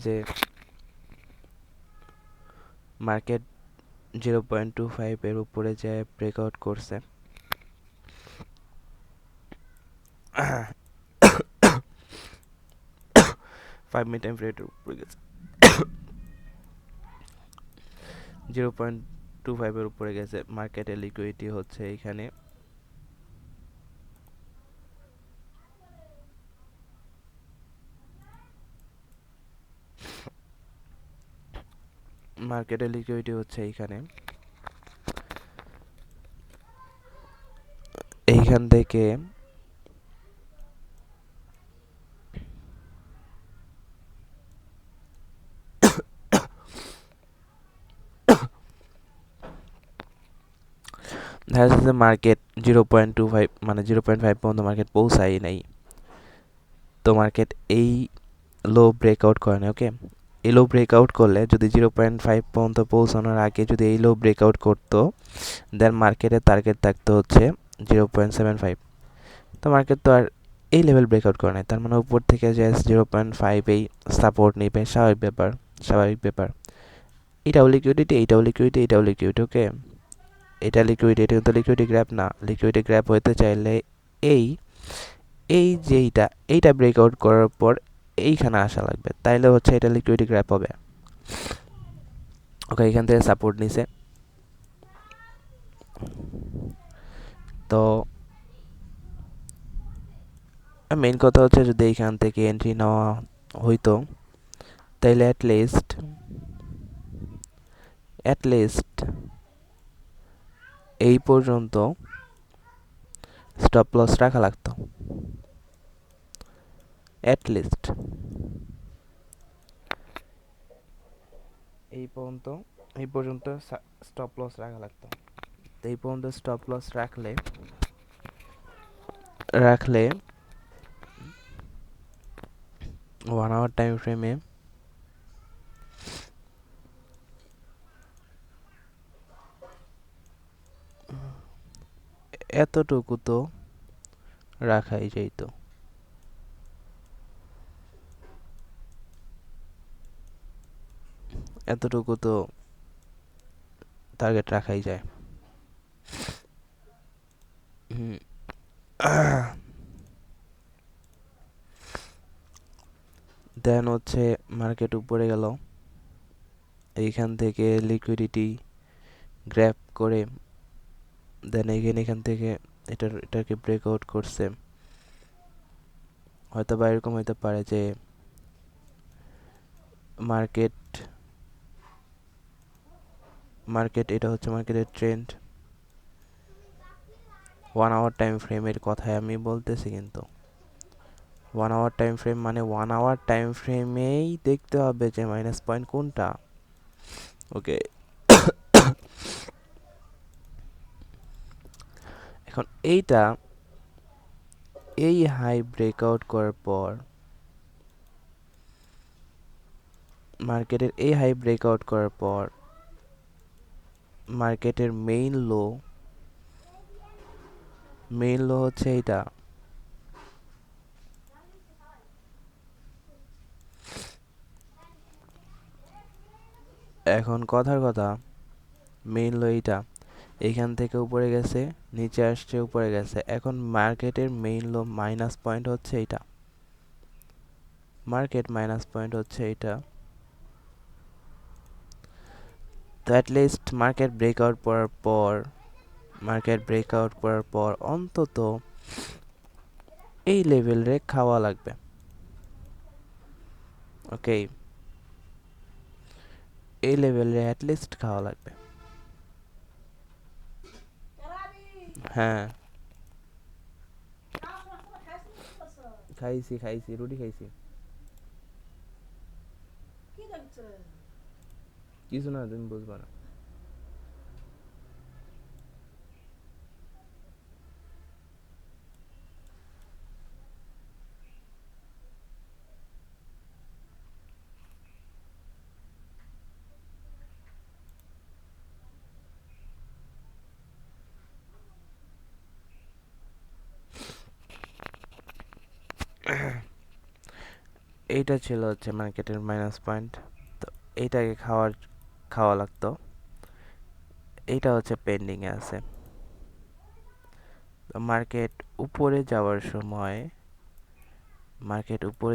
যে মার্কেট 0.25 এর উপরে যে ব্রেকআউট করছে, 5 মিনিট টাইম ফ্রেমের উপরে গেছে, 0.25 এর উপরে গেছে। মার্কেটের লিকুইডিটি হচ্ছে এখানে মার্কেটের লিকুইডিটি হচ্ছে এইখান থেকে দেখা যাচ্ছে মার্কেট 0.25 মানে 0.5 পর্যন্ত মার্কেট পৌঁছাই নাই। তো মার্কেট এই লো ব্রেকআউট করে না, ওকে। এই লো ব্রেকআউট করলে যদি 0.5 পর্যন্ত পৌঁছানোর আগে যদি এই লো ব্রেকআউট করতো, দেন মার্কেটের টার্গেট থাকতো হচ্ছে 0.75। তো মার্কেট তো আর এই লেভেল ব্রেকআউট করে নাই, তার মানে উপর থেকে জাস্ট 0.5 এই সাপোর্ট নেবে, স্বাভাবিক ব্যাপার। এটাও লিকুইডিটি, এইটাও লিকুইডিটি, এইটাও লিকুইডিটি, ওকে। এটা লিকুইডিটি, এটা কিন্তু লিকুইডিটি গ্র্যাপ না। লিকুইডিটি গ্র্যাপ হতে চাইলে এই এই যে এইটা ব্রেকআউট করার পর এইখানে আসা লাগবে, তাইলে হচ্ছে এটা লিকুইডিটি গ্র্যাপ হবে। ওকে, এখান থেকে সাপোর্ট নিছে। তো মেইন কথা হচ্ছে যদি এইখান থেকে এন্ট্রি নেওয়া হইতো, তাইলে অ্যাটলিস্ট এই পর্যন্ত স্টপ লস রাখা লাগতো, অ্যাটলিস্ট এই পর্যন্ত স্টপ লস রাখা লাগতো। এই পর্যন্ত স্টপ লস রাখলে 1 আওয়ার টাইম ফ্রেমে এতটুকু তো রাখাই যাইতো। এতটুকু তো টার্গেট রাখাই যায়। দেন হচ্ছে মার্কেট উপরে গেল, এইখান থেকে লিকুইডিটি গ্র্যাব করে দেন এখান থেকে এটাকে ব্রেকআউট করছে। হয়তো বা এরকম হইতে পারে যে মার্কেট এটা হচ্ছে মার্কেটের ট্রেন্ড। 1 আওয়ার টাইম ফ্রেমের কথাই আমি বলতেছি, কিন্তু 1 আওয়ার টাইম ফ্রেম মানে 1 আওয়ার টাইম ফ্রেমেই দেখতে হবে যে মাইনাস পয়েন্ট কোনটা, ওকে। এখন এই হাই ব্রেকআউট করার পর মার্কেটের মেইন লো হচ্ছে এইটা। এখন কথার কথা, মেইন লো এইটা, এইখান থেকে উপরে গেছে, নিচে আসছে, উপরে গেছে। এখন মার্কেটের মেইন লো মাইনাস পয়েন্ট হচ্ছে এইটা, তো অ্যাটলিস্ট মার্কেট ব্রেকআউট করার পর অন্তত এই লেভেল রে খাওয়া লাগবে, ওকে। এই লেভেল রে অ্যাটলিস্ট খাওয়া লাগবে। হ্যাঁ, খাইছি রুটি খাইছি। কিছু না, তুমি বুঝবা না। এইটা ছিল হচ্ছে মার্কেটের মাইনাস পয়েন্ট, তো এইটাকে খাওয়া লাগতো। এইটা হচ্ছে পেন্ডিং এ আছে। মার্কেট উপরে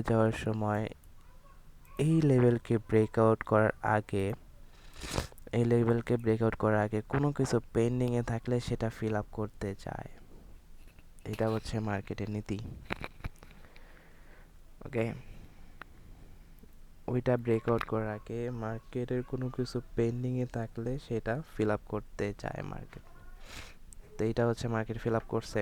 যাওয়ার সময় এই লেভেলকে ব্রেকআউট করার আগে কোনো কিছু পেন্ডিং এ থাকলে সেটা ফিল আপ করতে চায়। এটা হচ্ছে মার্কেটের নীতি। ওকে, ওইটা ব্রেকআউট করার আগে মার্কেটের কোনো কিছু পেন্ডিং এ থাকলে সেটা ফিল আপ করতে চায় মার্কেট। তো এটা হচ্ছে মার্কেট ফিল আপ করছে।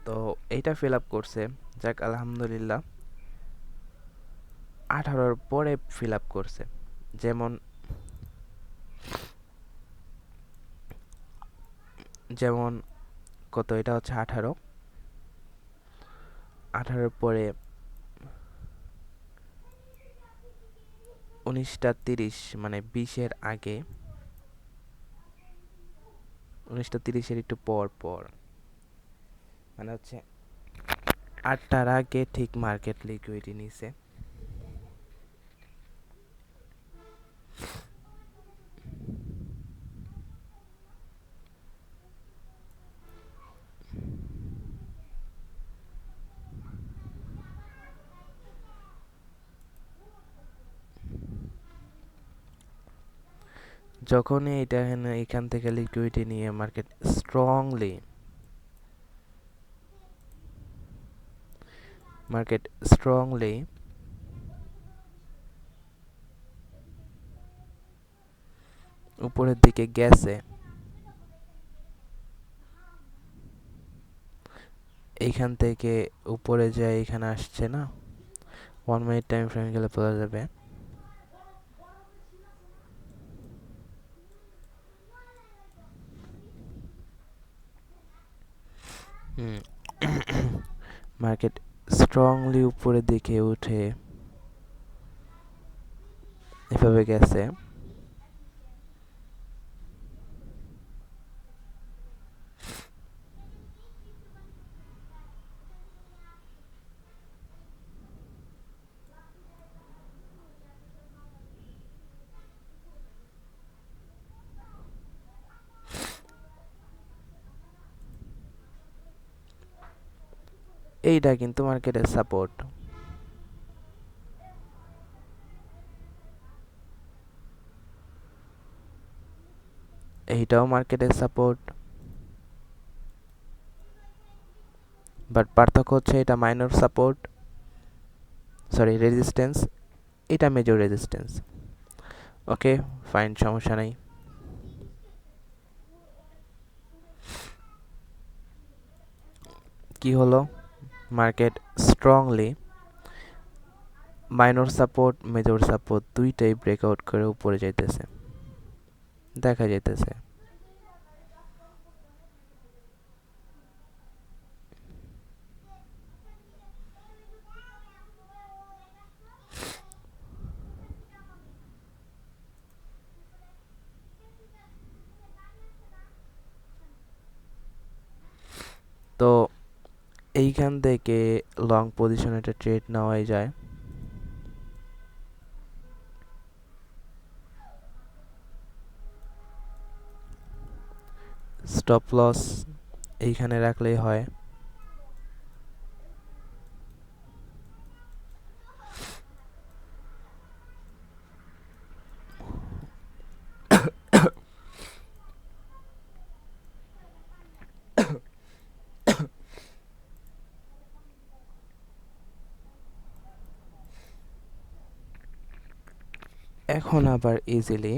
তো এইটা ফিল আপ করছে, যাক আলহামদুলিল্লাহ। 18-র পরে ফিল আপ করছে, যেমন যেমন কত, এটা হচ্ছে 18-র পরে 19টা 30, মানে 20-এর আগে, 19টা 30-এর একটু পর পর, মানে হচ্ছে 8টার আগে ঠিক মার্কেট লিকুইডিটি নিছে। যখনই এটা এখান থেকে লিকুইডিটি নিয়ে মার্কেট স্ট্রংলি উপরের দিকে গেছে, এইখান থেকে উপরে যায় এখানে আসছে না, 1 মিনিট টাইম ফ্রেম গেলে বোঝা যাবে। মার্কেট স্ট্রংলি উপরের দিকে উঠে এভাবে গেছে। এইটা কিন্তু মার্কেটের সাপোর্ট। এইটাও মার্কেটের সাপোর্ট, বাট পার্থক্য হচ্ছে এটা মাইনর সাপোর্ট, সরি রেজিস্ট্যান্স, এটা মেজর রেজিস্ট্যান্স। ওকে ফাইন, সমস্যা নাই। কি হলো, market strongly minor support major support দুইটাই ব্রেকআউট করে উপরে যাইতেছে, দেখা যাইতেছে। তো এইখান থেকে লং পজিশন একটা ট্রেড নেওয়াই যায়। স্টপ লস এইখানে রাখলেই হয়। এখন আবার ইজিলি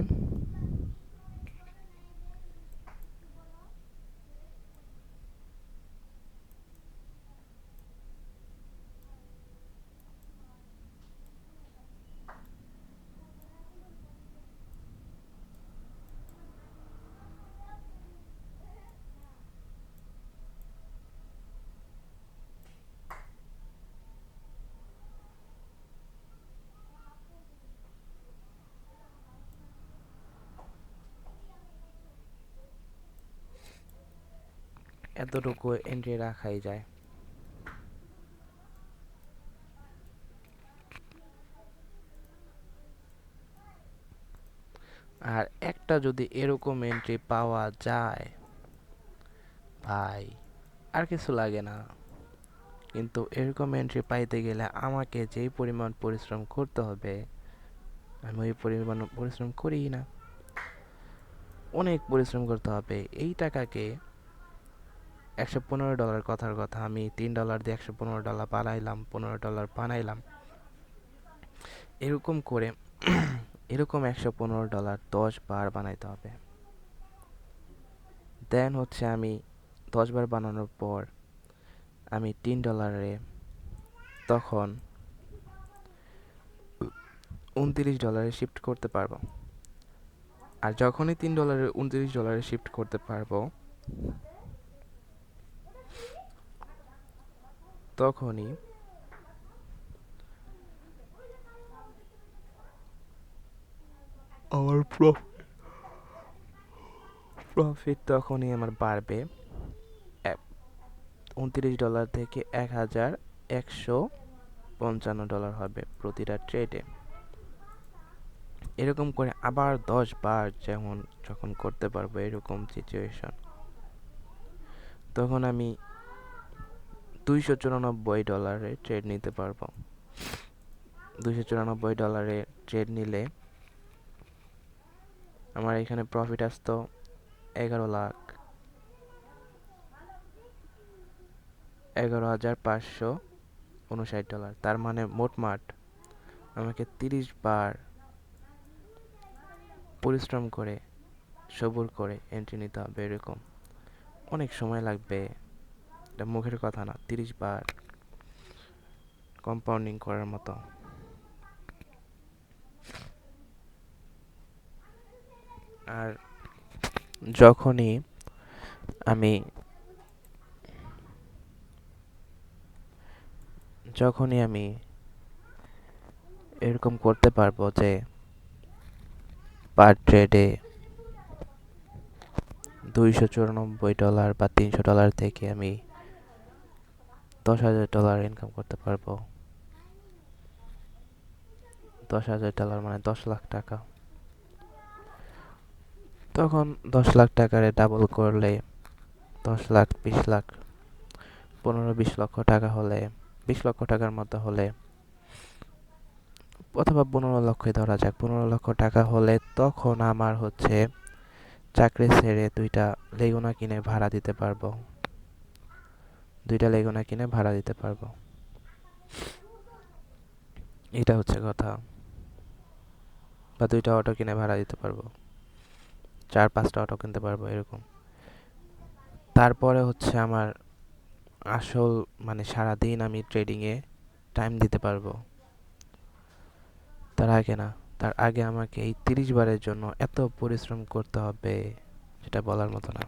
এতটুকু এন্ট্রি রাখাই যায়। একটা যদি এরকম এন্ট্রি পাওয়া যায় ভাই, আর কিছু লাগে না। কিন্তু এরকম এন্ট্রি পাইতে গেলে আমাকে যেই পরিমাণ পরিশ্রম করতে হবে, আমি ওই পরিমাণ পরিশ্রম করি না। অনেক পরিশ্রম করতে হবে। এই টাকাকে $115 কথার কথা, আমি $3 দিয়ে $115 বানাইলাম, $15 বানাইলাম, এরকম করে এরকম $115 10 বার বানাইতে হবে। দেন হচ্ছে আমি 10 বার বানানোর পর আমি $3 তখন $29 শিফট করতে পারবো। আর যখনই $3 $29 শিফট করতে পারবো, তখনই আমার প্রফিট তখনই আমার বাড়বে $29 থেকে $1155 হবে প্রতিটা ট্রেডে। এরকম করে আবার 10 বার যখন করতে পারবো এরকম সিচুয়েশন, তখন আমি $294 ট্রেড নিতে পারবো। $294 ট্রেড নিলে আমার এখানে প্রফিট আসতো $11,559। তার মানে মোটমাট আমাকে 30 বার পরিশ্রম করে সবুর করে এন্ট্রি নিতে হবে। এরকম অনেক সময় লাগবে, এটা মুখের কথা না। 30 বার কম্পাউন্ডিং করার মতো। আর যখনই আমি এরকম করতে পারবো যে পার ট্রেডে $294 বা $300 থেকে আমি $10,000 ইনকাম করতে পারবো। $10,000 মানে 10 লাখ টাকা। তখন 10 লাখ টাকারে ডাবল করলে 10 লাখ, 20 লাখ, 15-20 লক্ষ টাকা হলে, 20 লক্ষ টাকার মতো হলে, অথবা 15 লক্ষই ধরা যাক, 15 লক্ষ টাকা হলে তখন আমার হচ্ছে চাকরি ছেড়ে 2টা লেগুনা কিনে ভাড়া দিতে পারবো। 2টা লেগুনা কিনে ভাড়া দিতে পারবো। এটা হচ্ছে কথা। বা 2টা অটো কিনে ভাড়া দিতে পারবো, 4-5টা অটো কিনতে পারবো এরকম। তারপরে হচ্ছে আমার আসল মানে সারাদিন আমি ট্রেডিংয়ে টাইম দিতে পারবো। তার আগে না, তার আগে আমাকে এই 30 বারের জন্য এত পরিশ্রম করতে হবে, সেটা বলার মতো না।